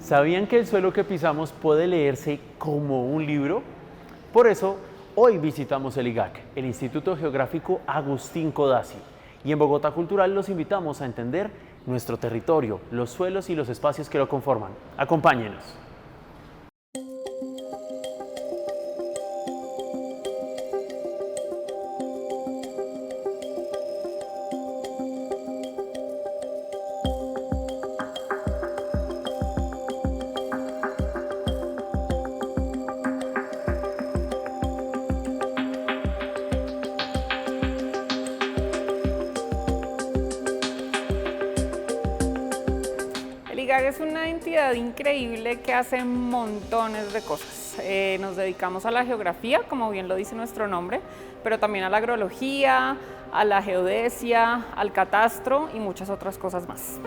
¿Sabían que el suelo que pisamos puede leerse como un libro? Por eso, hoy visitamos el IGAC, el Instituto Geográfico Agustín Codazzi, y en Bogotá Cultural los invitamos a entender nuestro territorio, los suelos y los espacios que lo conforman. Acompáñenos. El IGAC es una entidad increíble que hace montones de cosas. Nos dedicamos a la geografía, como bien lo dice nuestro nombre, pero también a la agrología, a la geodesia, al catastro y muchas otras cosas más.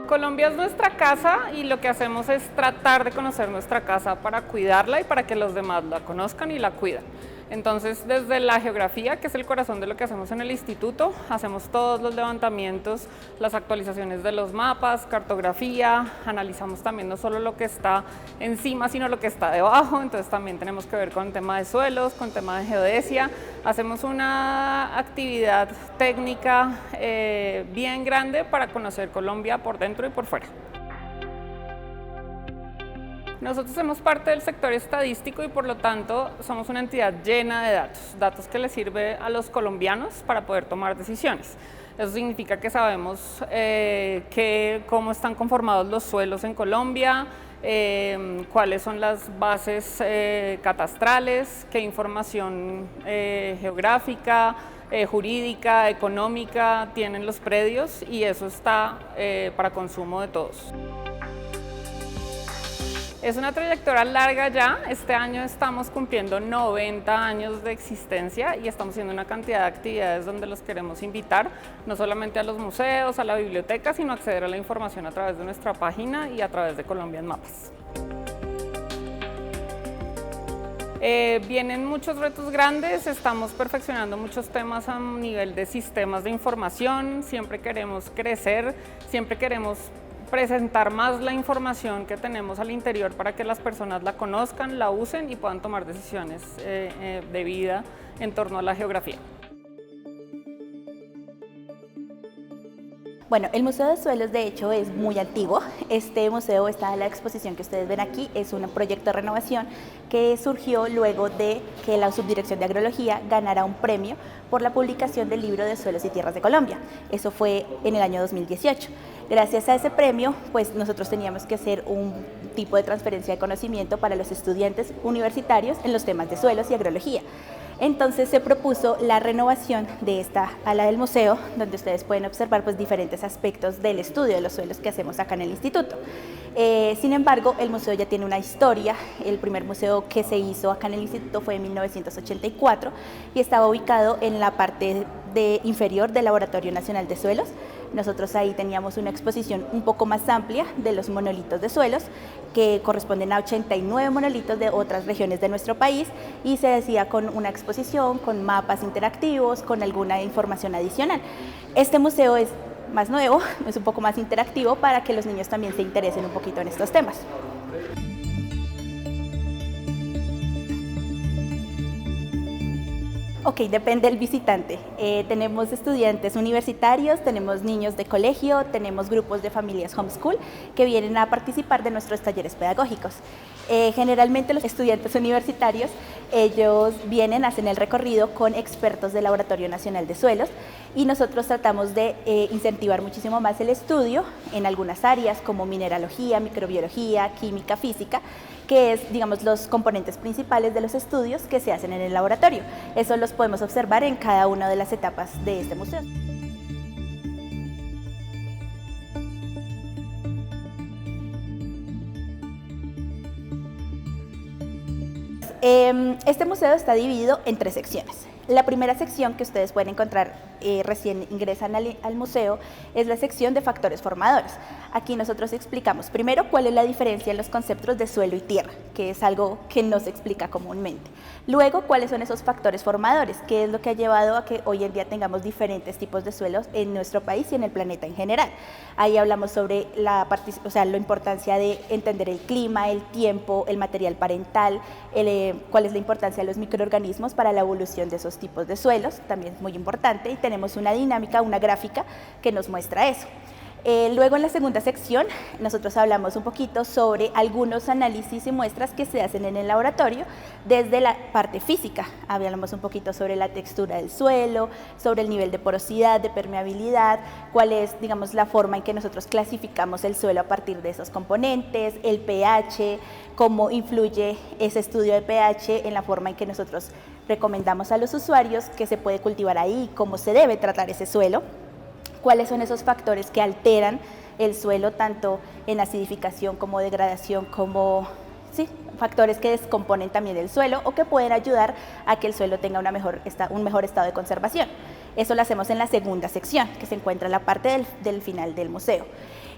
Colombia es nuestra casa y lo que hacemos es tratar de conocer nuestra casa para cuidarla y para que los demás la conozcan y la cuiden. Entonces, desde la geografía, que es el corazón de lo que hacemos en el instituto, hacemos todos los levantamientos, las actualizaciones de los mapas, cartografía, analizamos también no solo lo que está encima, sino lo que está debajo, entonces también tenemos que ver con el tema de suelos, con el tema de geodesia. Hacemos una actividad técnica bien grande para conocer Colombia por dentro y por fuera. Nosotros somos parte del sector estadístico y por lo tanto somos una entidad llena de datos que les sirve a los colombianos para poder tomar decisiones. Eso significa que sabemos cómo están conformados los suelos en Colombia, cuáles son las bases catastrales, qué información geográfica, jurídica, económica tienen los predios y eso está para consumo de todos. Es una trayectoria larga ya, este año estamos cumpliendo 90 años de existencia y estamos haciendo una cantidad de actividades donde los queremos invitar, no solamente a los museos, a la biblioteca, sino acceder a la información a través de nuestra página y a través de Colombian Mapas. Vienen muchos retos grandes, estamos perfeccionando muchos temas a nivel de sistemas de información, siempre queremos crecer, siempre queremos presentar más la información que tenemos al interior para que las personas la conozcan, la usen y puedan tomar decisiones de vida en torno a la geografía. Bueno, el Museo de Suelos de hecho es muy antiguo. Este museo, está en la exposición que ustedes ven aquí, es un proyecto de renovación que surgió luego de que la Subdirección de Agrología ganara un premio por la publicación del libro de Suelos y Tierras de Colombia. Eso fue en el año 2018. Gracias a ese premio, pues nosotros teníamos que hacer un tipo de transferencia de conocimiento para los estudiantes universitarios en los temas de suelos y agrología. Entonces se propuso la renovación de esta ala del museo, donde ustedes pueden observar pues, diferentes aspectos del estudio de los suelos que hacemos acá en el instituto. Sin embargo, el museo ya tiene una historia. El primer museo que se hizo acá en el instituto fue en 1984 y estaba ubicado en la parte inferior del Laboratorio Nacional de Suelos. Nosotros ahí teníamos una exposición un poco más amplia de los monolitos de suelos, que corresponden a 89 monolitos de otras regiones de nuestro país, y se hacía con una exposición, con mapas interactivos, con alguna información adicional. Este museo es más nuevo, es un poco más interactivo para que los niños también se interesen un poquito en estos temas. Ok, depende del visitante. Tenemos estudiantes universitarios, tenemos niños de colegio, tenemos grupos de familias homeschool que vienen a participar de nuestros talleres pedagógicos. Generalmente los estudiantes universitarios, ellos vienen, hacen el recorrido con expertos del Laboratorio Nacional de Suelos y nosotros tratamos de incentivar muchísimo más el estudio en algunas áreas como mineralogía, microbiología, química, física, que es, digamos, los componentes principales de los estudios que se hacen en el laboratorio. Eso los podemos observar en cada una de las etapas de este museo. Este museo está dividido en 3 secciones. La primera sección que ustedes pueden encontrar recién ingresan al museo es la sección de factores formadores. Aquí nosotros explicamos primero cuál es la diferencia en los conceptos de suelo y tierra, que es algo que no se explica comúnmente. Luego, cuáles son esos factores formadores, qué es lo que ha llevado a que hoy en día tengamos diferentes tipos de suelos en nuestro país y en el planeta en general. Ahí hablamos sobre la importancia de entender el clima, el tiempo, el material parental, cuál es la importancia de los microorganismos para la evolución de esos tipos de suelos, también es muy importante, y tenemos una dinámica, una gráfica que nos muestra eso. Luego en la segunda sección nosotros hablamos un poquito sobre algunos análisis y muestras que se hacen en el laboratorio desde la parte física. Hablamos un poquito sobre la textura del suelo, sobre el nivel de porosidad, de permeabilidad, cuál es, digamos, la forma en que nosotros clasificamos el suelo a partir de esos componentes, el pH, cómo influye ese estudio de pH en la forma en que nosotros recomendamos a los usuarios que se puede cultivar ahí, cómo se debe tratar ese suelo. Cuáles son esos factores que alteran el suelo tanto en acidificación como degradación, como factores que descomponen también el suelo o que pueden ayudar a que el suelo tenga un mejor estado de conservación. Eso lo hacemos en la segunda sección, que se encuentra en la parte del final del museo.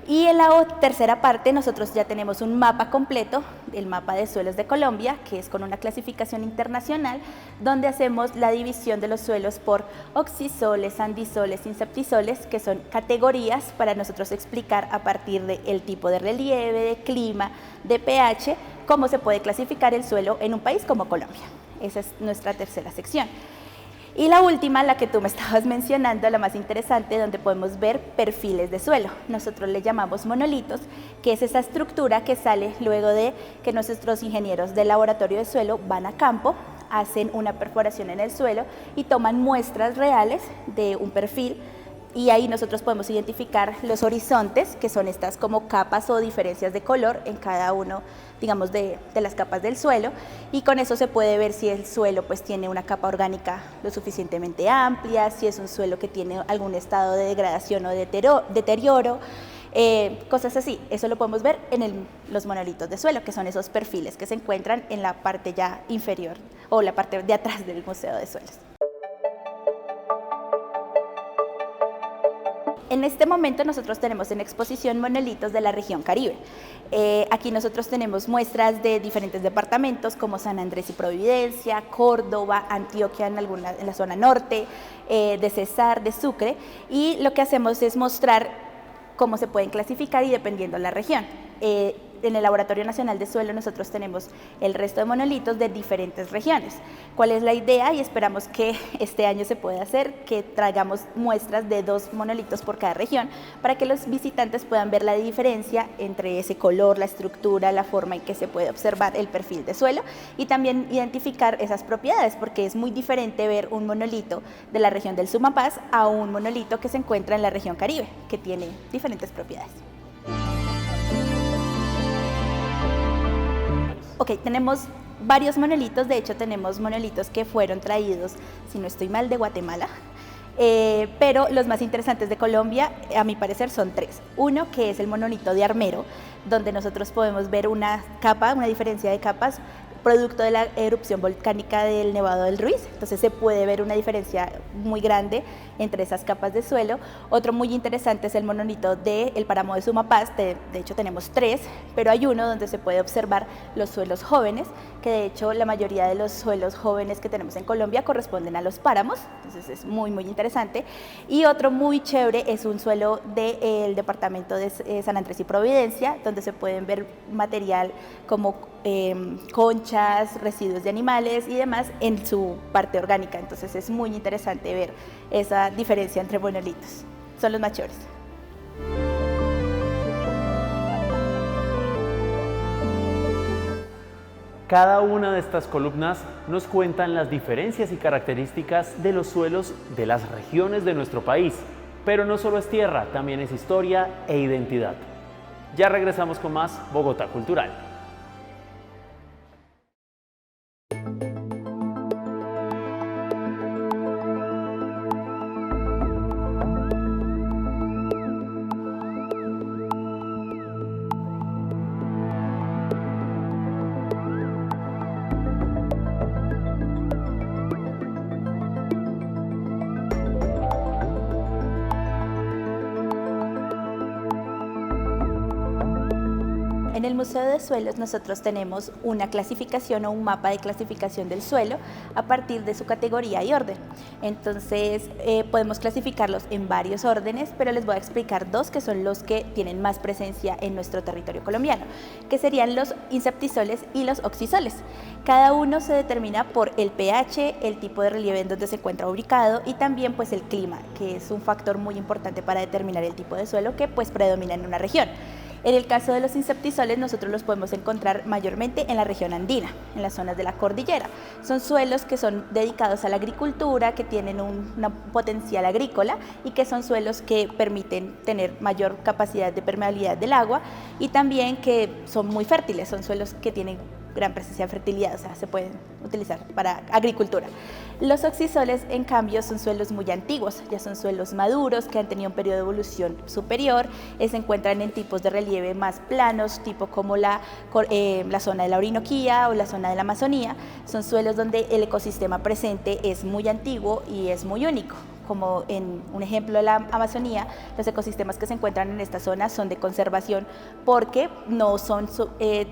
Y en la tercera parte nosotros ya tenemos un mapa completo, el mapa de suelos de Colombia, que es con una clasificación internacional, donde hacemos la división de los suelos por oxisoles, andisoles, inceptisoles, que son categorías para nosotros explicar a partir del tipo de relieve, de clima, de pH, cómo se puede clasificar el suelo en un país como Colombia. Esa es nuestra tercera sección. Y la última, la que tú me estabas mencionando, la más interesante, donde podemos ver perfiles de suelo. Nosotros le llamamos monolitos, que es esa estructura que sale luego de que nuestros ingenieros del laboratorio de suelo van a campo, hacen una perforación en el suelo y toman muestras reales de un perfil, y ahí nosotros podemos identificar los horizontes, que son estas como capas o diferencias de color en cada uno, digamos, de las capas del suelo, y con eso se puede ver si el suelo pues tiene una capa orgánica lo suficientemente amplia, si es un suelo que tiene algún estado de degradación o de deterioro, cosas así. Eso lo podemos ver en los monolitos de suelo, que son esos perfiles que se encuentran en la parte ya inferior o la parte de atrás del Museo de Suelos. En este momento nosotros tenemos en exposición monolitos de la región Caribe. Aquí nosotros tenemos muestras de diferentes departamentos como San Andrés y Providencia, Córdoba, Antioquia en la zona norte, de Cesar, de Sucre, y lo que hacemos es mostrar cómo se pueden clasificar y dependiendo de la región. En el Laboratorio Nacional de Suelo nosotros tenemos el resto de monolitos de diferentes regiones. ¿Cuál es la idea? Y esperamos que este año se pueda hacer, que traigamos muestras de 2 monolitos por cada región para que los visitantes puedan ver la diferencia entre ese color, la estructura, la forma en que se puede observar el perfil de suelo y también identificar esas propiedades, porque es muy diferente ver un monolito de la región del Sumapaz a un monolito que se encuentra en la región Caribe, que tiene diferentes propiedades. Ok, tenemos varios monolitos, de hecho tenemos monolitos que fueron traídos, si no estoy mal, de Guatemala, pero los más interesantes de Colombia, a mi parecer, son 3. Uno, que es el monolito de Armero, donde nosotros podemos ver una diferencia de capas, producto de la erupción volcánica del Nevado del Ruiz, entonces se puede ver una diferencia muy grande entre esas capas de suelo. Otro muy interesante es el monolito del páramo de Sumapaz, de hecho tenemos 3, pero hay uno donde se puede observar los suelos jóvenes, que de hecho la mayoría de los suelos jóvenes que tenemos en Colombia corresponden a los páramos, entonces es muy interesante. Y otro muy chévere es un suelo del departamento de San Andrés y Providencia, donde se pueden ver material como conchas, residuos de animales y demás en su parte orgánica, entonces es muy interesante ver esa diferencia entre monolitos, son los más chéveres. Cada una de estas columnas nos cuentan las diferencias y características de los suelos de las regiones de nuestro país, pero no solo es tierra, también es historia e identidad. Ya regresamos con más Bogotá Cultural. En el Museo de Suelos nosotros tenemos una clasificación o un mapa de clasificación del suelo a partir de su categoría y orden. Entonces podemos clasificarlos en varios órdenes, pero les voy a explicar dos que son los que tienen más presencia en nuestro territorio colombiano, que serían los inceptisoles y los oxisoles. Cada uno se determina por el pH, el tipo de relieve en donde se encuentra ubicado y también pues el clima, que es un factor muy importante para determinar el tipo de suelo que pues predomina en una región. En el caso de los inceptisoles, nosotros los podemos encontrar mayormente en la región andina, en las zonas de la cordillera. Son suelos que son dedicados a la agricultura, que tienen un potencial agrícola y que son suelos que permiten tener mayor capacidad de permeabilidad del agua y también que son muy fértiles, son suelos que tienen gran presencia de fertilidad, o sea, se pueden utilizar para agricultura. Los oxisoles, en cambio, son suelos muy antiguos, ya son suelos maduros que han tenido un periodo de evolución superior, se encuentran en tipos de relieve más planos, tipo como la zona de la Orinoquía o la zona de la Amazonía. Son suelos donde el ecosistema presente es muy antiguo y es muy único. Como en un ejemplo de la Amazonía, los ecosistemas que se encuentran en esta zona son de conservación porque no son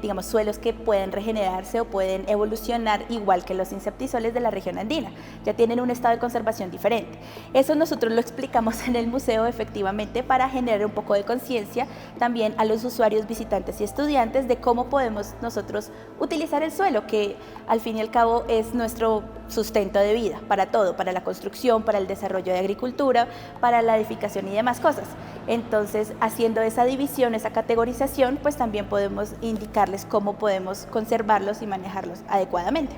digamos, suelos que pueden regenerarse o pueden evolucionar igual que los inceptisoles de la región andina, ya tienen un estado de conservación diferente. Eso nosotros lo explicamos en el museo efectivamente para generar un poco de conciencia también a los usuarios, visitantes y estudiantes de cómo podemos nosotros utilizar el suelo, que al fin y al cabo es nuestro sustento de vida para todo, para la construcción, para el desarrollo de agricultura, para la edificación y demás cosas. Entonces, haciendo esa división, esa categorización, pues también podemos indicarles cómo podemos conservarlos y manejarlos adecuadamente.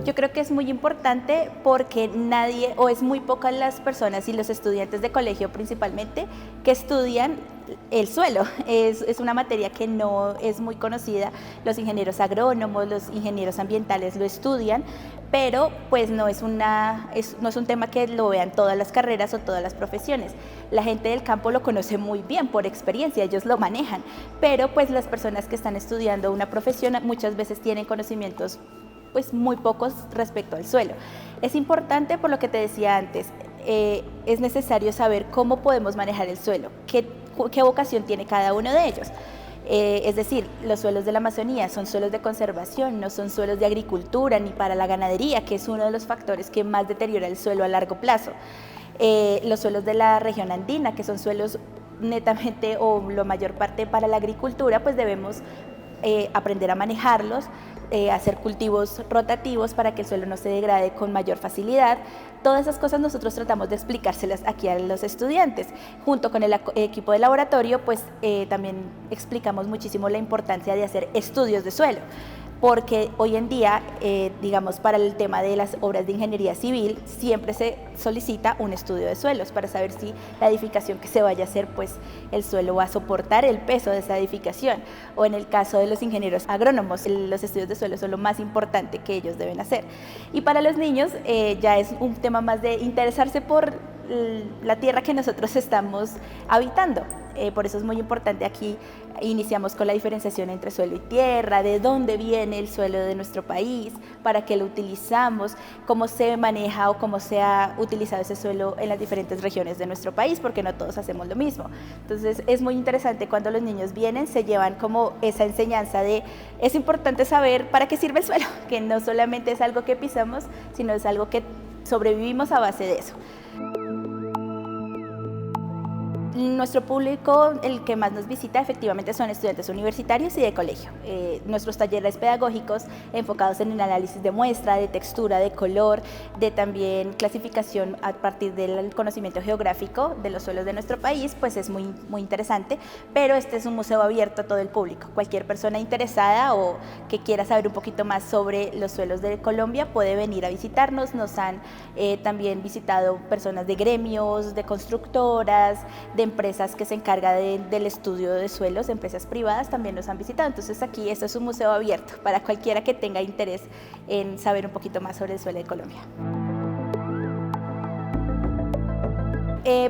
Yo creo que es muy importante porque nadie, o es muy pocas las personas y los estudiantes de colegio principalmente, que estudian el suelo. Es una materia que no es muy conocida, los ingenieros agrónomos, los ingenieros ambientales lo estudian, pero pues no es un tema que lo vean todas las carreras o todas las profesiones. La gente del campo lo conoce muy bien por experiencia, ellos lo manejan, pero pues las personas que están estudiando una profesión muchas veces tienen conocimientos pues muy pocos respecto al suelo. Es importante, por lo que te decía antes, es necesario saber cómo podemos manejar el suelo, qué vocación tiene cada uno de ellos. Es decir, los suelos de la Amazonía son suelos de conservación, no son suelos de agricultura ni para la ganadería, que es uno de los factores que más deteriora el suelo a largo plazo. Los suelos de la región andina, que son suelos netamente o la mayor parte para la agricultura, pues debemos aprender a manejarlos, hacer cultivos rotativos para que el suelo no se degrade con mayor facilidad. Todas esas cosas nosotros tratamos de explicárselas aquí a los estudiantes. Junto con el equipo de laboratorio, pues también explicamos muchísimo la importancia de hacer estudios de suelo, porque hoy en día, digamos, para el tema de las obras de ingeniería civil, siempre se solicita un estudio de suelos para saber si la edificación que se vaya a hacer, pues el suelo va a soportar el peso de esa edificación. O en el caso de los ingenieros agrónomos, los estudios de suelo son lo más importante que ellos deben hacer. Y para los niños ya es un tema más de interesarse por la tierra que nosotros estamos habitando. Por eso es muy importante aquí, iniciamos con la diferenciación entre suelo y tierra, de dónde viene el suelo de nuestro país, para qué lo utilizamos, cómo se maneja o cómo se ha utilizado ese suelo en las diferentes regiones de nuestro país, porque no todos hacemos lo mismo. Entonces es muy interesante cuando los niños vienen, se llevan como esa enseñanza de, es importante saber para qué sirve el suelo, que no solamente es algo que pisamos, sino es algo que sobrevivimos a base de eso. Nuestro público, el que más nos visita, efectivamente son estudiantes universitarios y de colegio. Nuestros talleres pedagógicos enfocados en el análisis de muestra, de textura, de color, de también clasificación a partir del conocimiento geográfico de los suelos de nuestro país, pues es muy interesante, pero este es un museo abierto a todo el público. Cualquier persona interesada o que quiera saber un poquito más sobre los suelos de Colombia puede venir a visitarnos. Nos han también visitado personas de gremios, de constructoras, de empresas que se encargan del estudio de suelos, empresas privadas también nos han visitado. Entonces aquí esto es un museo abierto para cualquiera que tenga interés en saber un poquito más sobre el suelo de Colombia.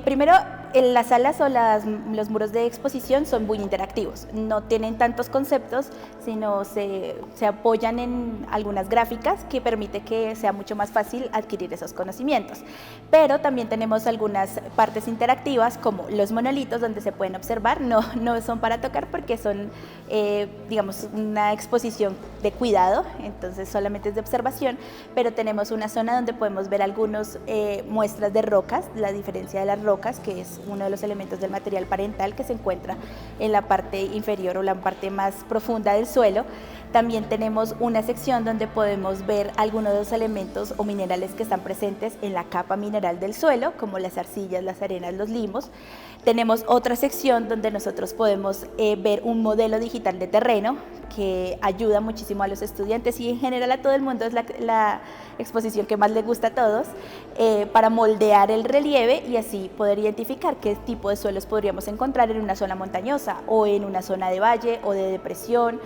Primero, las salas o los muros de exposición son muy interactivos, no tienen tantos conceptos, sino se apoyan en algunas gráficas que permite que sea mucho más fácil adquirir esos conocimientos. Pero también tenemos algunas partes interactivas como los monolitos donde se pueden observar, no son para tocar porque son digamos una exposición de cuidado, entonces solamente es de observación, pero tenemos una zona donde podemos ver algunas muestras de rocas, la diferencia de las rocas, que es uno de los elementos del material parental que se encuentra en la parte inferior o la parte más profunda del suelo. También tenemos una sección donde podemos ver algunos de los elementos o minerales que están presentes en la capa mineral del suelo, como las arcillas, las arenas, los limos. Tenemos otra sección donde nosotros podemos ver un modelo digital de terreno que ayuda muchísimo a los estudiantes y en general a todo el mundo, es la exposición que más les gusta a todos, para moldear el relieve y así poder identificar qué tipo de suelos podríamos encontrar en una zona montañosa o en una zona de valle o de depresión,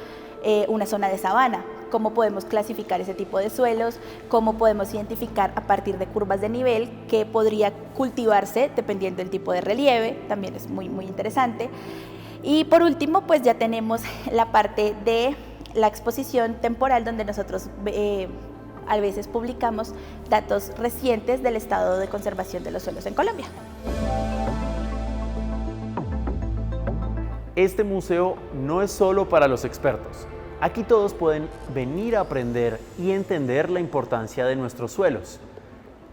una zona de sabana. Cómo podemos clasificar ese tipo de suelos, cómo podemos identificar a partir de curvas de nivel qué podría cultivarse dependiendo del tipo de relieve, también es muy interesante. Y por último, pues ya tenemos la parte de la exposición temporal donde nosotros a veces publicamos datos recientes del estado de conservación de los suelos en Colombia. Este museo no es solo para los expertos. Aquí todos pueden venir a aprender y entender la importancia de nuestros suelos,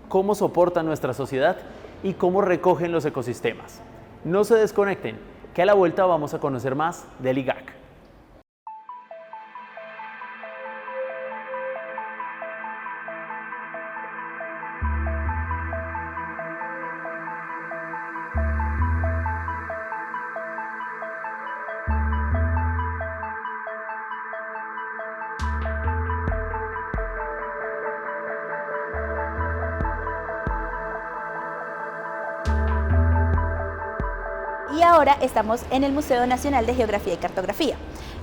cómo soportan nuestra sociedad y cómo recogen los ecosistemas. No se desconecten, que a la vuelta vamos a conocer más del IGAC. Y ahora estamos en el Museo Nacional de Geografía y Cartografía.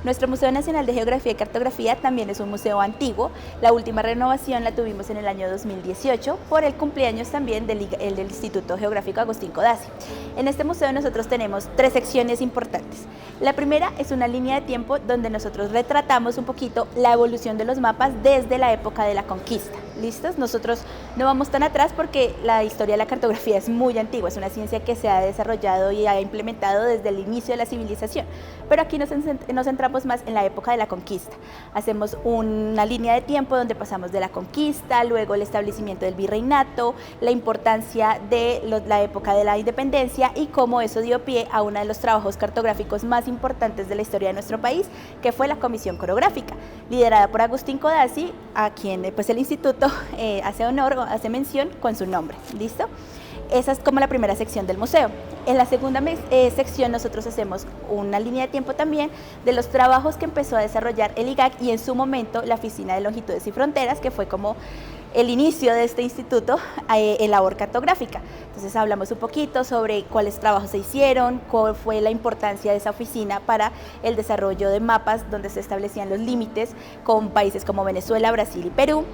Nuestro Museo Nacional de Geografía y Cartografía también es un museo antiguo. La última renovación la tuvimos en el año 2018 por el cumpleaños también del Instituto Geográfico Agustín Codazzi. En este museo nosotros tenemos 3 secciones importantes. La primera es una línea de tiempo donde nosotros retratamos un poquito la evolución de los mapas desde la época de la conquista. ¿Listos? Nosotros no vamos tan atrás porque la historia de la cartografía es muy antigua, es una ciencia que se ha desarrollado y ha implementado desde el inicio de la civilización, pero aquí nos centramos más en la época de la conquista. Hacemos una línea de tiempo donde pasamos de la conquista, luego el establecimiento del virreinato, la importancia de la época de la independencia y cómo eso dio pie a uno de los trabajos cartográficos más importantes de la historia de nuestro país, que fue la Comisión Corográfica, liderada por Agustín Codazzi, a quien pues el instituto hace honor o hace mención con su nombre. ¿Listo? Esa es como la primera sección del museo. En la segunda sección nosotros hacemos una línea de tiempo también de los trabajos que empezó a desarrollar el IGAC y en su momento la Oficina de Longitudes y Fronteras, que fue como el inicio de este instituto en labor cartográfica. Entonces hablamos un poquito sobre cuáles trabajos se hicieron, cuál fue la importancia de esa oficina para el desarrollo de mapas donde se establecían los límites con países como Venezuela, Brasil y Perú.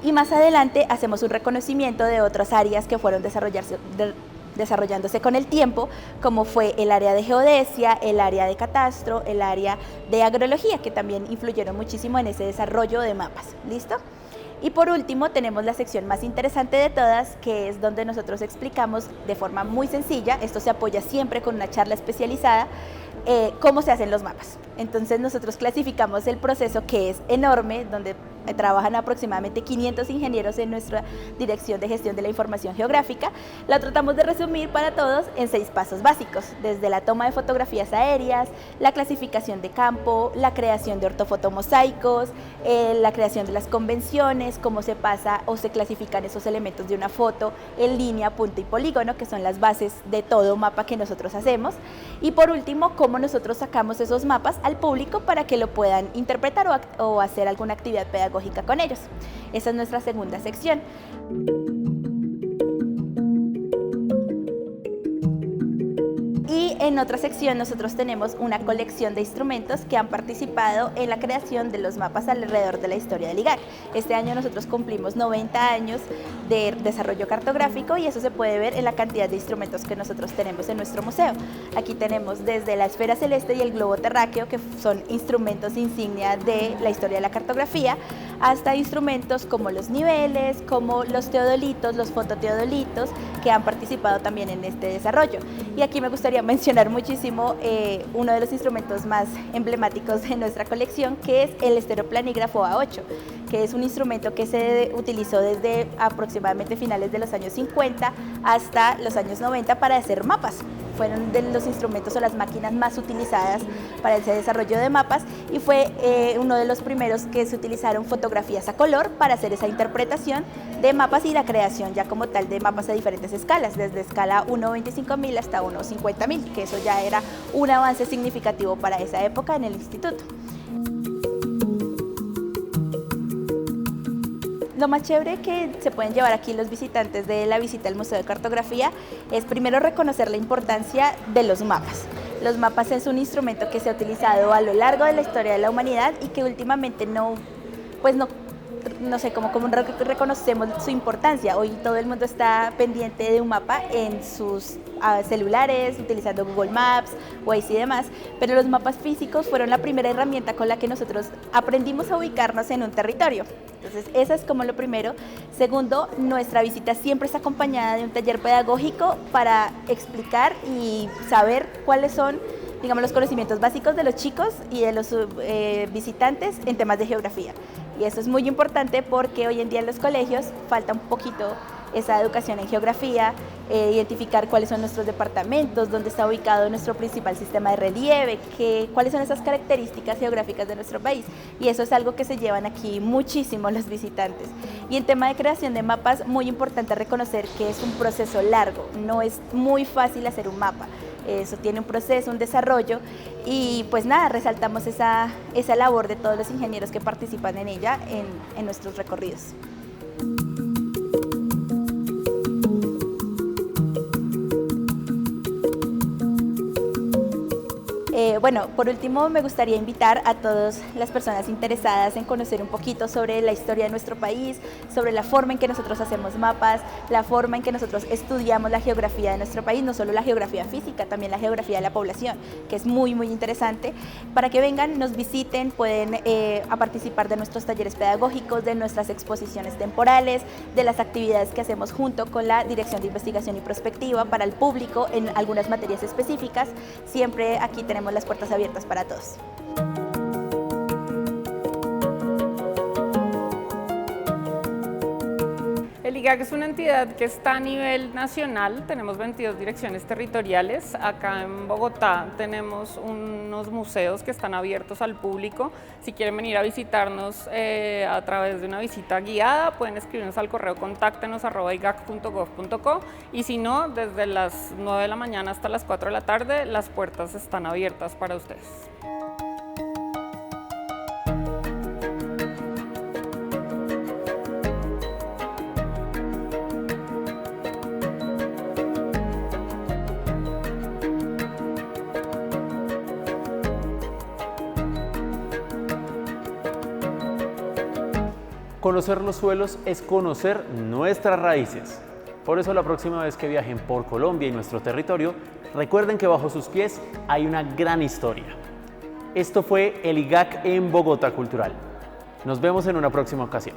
Y más adelante hacemos un reconocimiento de otras áreas que fueron desarrollándose con el tiempo, como fue el área de geodesia, el área de catastro, el área de agrología, que también influyeron muchísimo en ese desarrollo de mapas. ¿Listo? Y por último tenemos la sección más interesante de todas, que es donde nosotros explicamos de forma muy sencilla, esto se apoya siempre con una charla especializada, cómo se hacen los mapas. Entonces nosotros clasificamos el proceso, que es enorme, donde trabajan aproximadamente 500 ingenieros en nuestra Dirección de Gestión de la Información Geográfica. La tratamos de resumir para todos en 6 pasos básicos, desde la toma de fotografías aéreas, la clasificación de campo, la creación de ortofotomosaicos, la creación de las convenciones, cómo se pasa o se clasifican esos elementos de una foto en línea, punto y polígono, que son las bases de todo mapa que nosotros hacemos. Y por último, cómo nosotros sacamos esos mapas al público para que lo puedan interpretar o hacer alguna actividad pedagógica con ellos. Esa es nuestra segunda sección. Y en otra sección nosotros tenemos una colección de instrumentos que han participado en la creación de los mapas alrededor de la historia del IGAC. Este año nosotros cumplimos 90 años de desarrollo cartográfico y eso se puede ver en la cantidad de instrumentos que nosotros tenemos en nuestro museo. Aquí tenemos desde la esfera celeste y el globo terráqueo, que son instrumentos insignia de la historia de la cartografía, hasta instrumentos como los niveles, como los teodolitos, los fototeodolitos, que han participado también en este desarrollo. Y aquí me gustaría mencionar muchísimo uno de los instrumentos más emblemáticos de nuestra colección, que es el estereoplanígrafo A8, que es un instrumento que se utilizó desde aproximadamente finales de los años 50 hasta los años 90 para hacer mapas. Fueron de los instrumentos o las máquinas más utilizadas para ese desarrollo de mapas y fue uno de los primeros que se utilizaron fotografías a color para hacer esa interpretación de mapas y la creación ya como tal de mapas a diferentes escalas, desde escala 1/25.000 hasta 1/50.000, que eso ya era un avance significativo para esa época en el instituto. Lo más chévere que se pueden llevar aquí los visitantes de la visita al Museo de Cartografía es primero reconocer la importancia de los mapas. Los mapas es un instrumento que se ha utilizado a lo largo de la historia de la humanidad y que últimamente no sé cómo reconocemos su importancia. Hoy todo el mundo está pendiente de un mapa en sus celulares, utilizando Google Maps, Waze y demás, pero los mapas físicos fueron la primera herramienta con la que nosotros aprendimos a ubicarnos en un territorio. Entonces, eso es como lo primero. Segundo, nuestra visita siempre está acompañada de un taller pedagógico para explicar y saber cuáles son, digamos, los conocimientos básicos de los chicos y de los visitantes en temas de geografía. Y eso es muy importante porque hoy en día en los colegios falta un poquito esa educación en geografía, identificar cuáles son nuestros departamentos, dónde está ubicado nuestro principal sistema de relieve, cuáles son esas características geográficas de nuestro país. Y eso es algo que se llevan aquí muchísimo los visitantes. Y en tema de creación de mapas, muy importante reconocer que es un proceso largo, no es muy fácil hacer un mapa. Eso tiene un proceso, un desarrollo y pues nada, resaltamos esa labor de todos los ingenieros que participan en ella en nuestros recorridos. Bueno, por último me gustaría invitar a todas las personas interesadas en conocer un poquito sobre la historia de nuestro país, sobre la forma en que nosotros hacemos mapas, la forma en que nosotros estudiamos la geografía de nuestro país, no solo la geografía física, también la geografía de la población, que es muy interesante, para que vengan, nos visiten, pueden a participar de nuestros talleres pedagógicos, de nuestras exposiciones temporales, de las actividades que hacemos junto con la Dirección de Investigación y Prospectiva para el público en algunas materias específicas. Siempre aquí tenemos las puertas abiertas para todos. El IGAC es una entidad que está a nivel nacional, tenemos 22 direcciones territoriales. Acá en Bogotá tenemos unos museos que están abiertos al público. Si quieren venir a visitarnos a través de una visita guiada, pueden escribirnos al correo contáctenos@igac.gov.co y si no, desde las 9 de la mañana hasta las 4 de la tarde, las puertas están abiertas para ustedes. Conocer los suelos es conocer nuestras raíces. Por eso la próxima vez que viajen por Colombia y nuestro territorio, recuerden que bajo sus pies hay una gran historia. Esto fue el IGAC en Bogotá Cultural. Nos vemos en una próxima ocasión.